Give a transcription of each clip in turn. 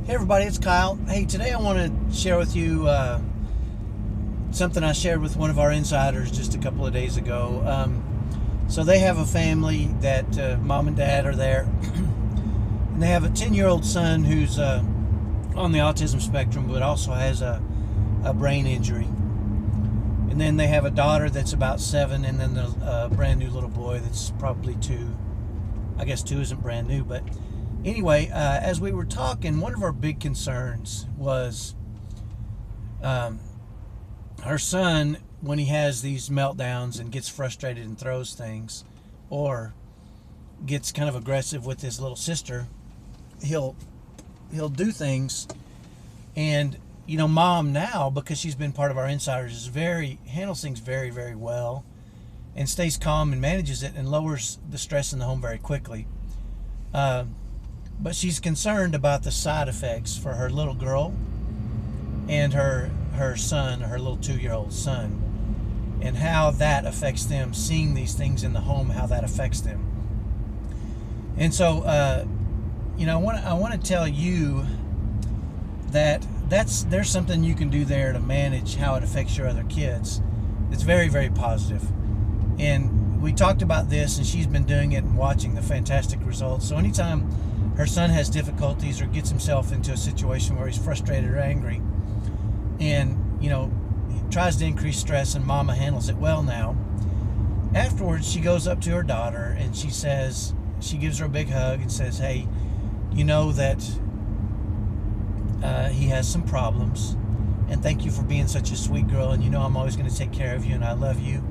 Hey everybody, it's Kyle. Hey, today I want to share with you something I shared with one of our insiders just a couple of days ago. So they have a family that mom and dad are there, and they have a 10-year-old son who's on the autism spectrum, but also has a brain injury. And then they have a daughter that's about 7, and then the brand new little boy that's probably 2. I guess 2 isn't brand new, but anyway, as we were talking, one of our big concerns was our son, when he has these meltdowns and gets frustrated and throws things, or gets kind of aggressive with his little sister, he'll do things, and mom now, because she's been part of our insiders, handles things very, very well, and stays calm and manages it and lowers the stress in the home very quickly. But she's concerned about the side effects for her little girl and her son, her little 2-year-old son, and how that affects them, seeing these things in the home, how that affects them. And so, I want to tell you that there's something you can do there to manage how it affects your other kids. It's very, very positive. And we talked about this, and she's been doing it and watching the fantastic results. So anytime her son has difficulties or gets himself into a situation where he's frustrated or angry, and he tries to increase stress, and mama handles it well now, afterwards she goes up to her daughter and she gives her a big hug and says, hey, you know that he has some problems, and thank you for being such a sweet girl, and I'm always going to take care of you, and I love you,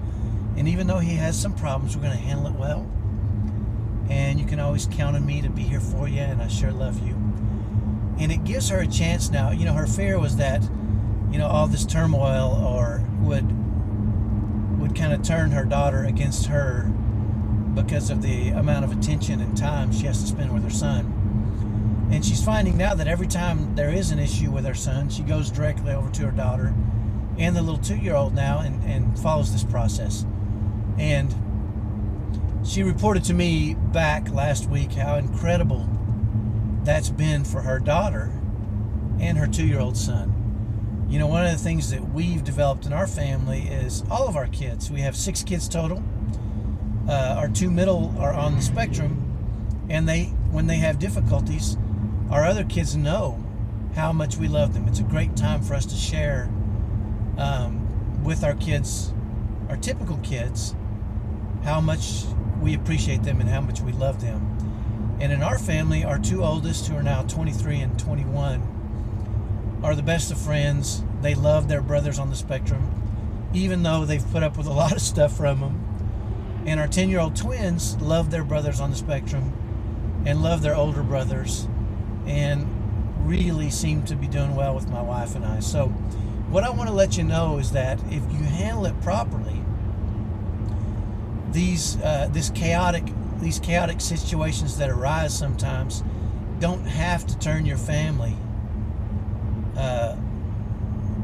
and even though he has some problems, we're going to handle it well, and you can always count on me to be here for you, and I sure love you. And it gives her a chance now. Her fear was that all this turmoil would kind of turn her daughter against her because of the amount of attention and time she has to spend with her son. And she's finding now that every time there is an issue with her son, she goes directly over to her daughter and the little 2-year-old now and follows this process. And she reported to me back last week how incredible that's been for her daughter and her 2-year-old son. One of the things that we've developed in our family is all of our kids. We have 6 kids total. Our 2 middle are on the spectrum, and when they have difficulties, our other kids know how much we love them. It's a great time for us to share with our kids, our typical kids, how much we appreciate them and how much we love them. And in our family, our 2 oldest, who are now 23 and 21, are the best of friends. They love their brothers on the spectrum, even though they've put up with a lot of stuff from them. And our 10-year-old twins love their brothers on the spectrum and love their older brothers, and really seem to be doing well with my wife and I. So what I want to let you know is that if you handle it properly, these chaotic situations that arise sometimes don't have to turn your family,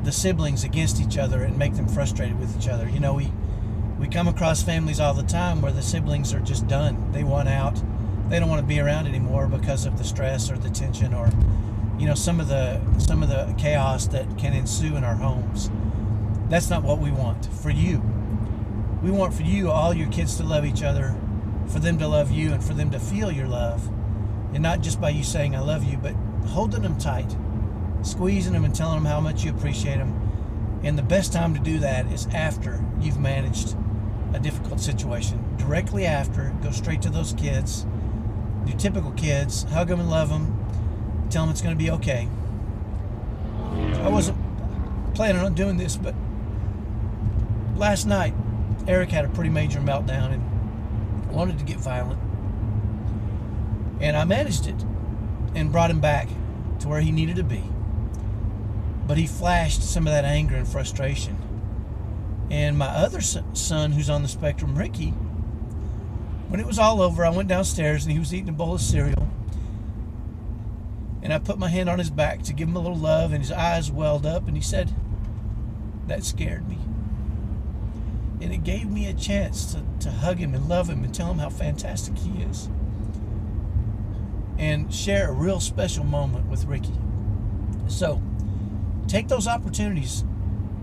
the siblings, against each other and make them frustrated with each other. We come across families all the time where the siblings are just done. They want out. They don't want to be around anymore because of the stress or the tension, or some of the chaos that can ensue in our homes. That's not what we want for you. We want for you, all your kids, to love each other, for them to love you, and for them to feel your love. And not just by you saying I love you, but holding them tight, squeezing them and telling them how much you appreciate them. And the best time to do that is after you've managed a difficult situation. Directly after, go straight to those kids, your typical kids, hug them and love them, tell them it's going to be okay. I wasn't planning on doing this, but last night Eric had a pretty major meltdown and wanted to get violent, and I managed it and brought him back to where he needed to be. But he flashed some of that anger and frustration. And my other son, who's on the spectrum, Ricky, when it was all over, I went downstairs and he was eating a bowl of cereal, and I put my hand on his back to give him a little love, and his eyes welled up, and he said, that scared me. And it gave me a chance to hug him and love him and tell him how fantastic he is, and share a real special moment with Ricky. So take those opportunities.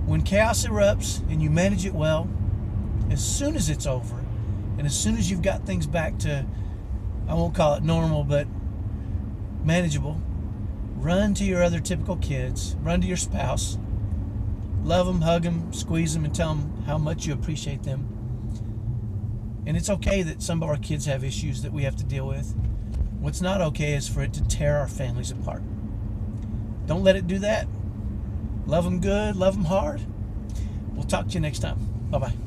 When chaos erupts and you manage it well, as soon as it's over, and as soon as you've got things back to, I won't call it normal, but manageable, run to your other typical kids, run to your spouse, love them, hug them, squeeze them, and tell them how much you appreciate them. And it's okay that some of our kids have issues that we have to deal with. What's not okay is for it to tear our families apart. Don't let it do that. Love them good, love them hard. We'll talk to you next time. Bye-bye.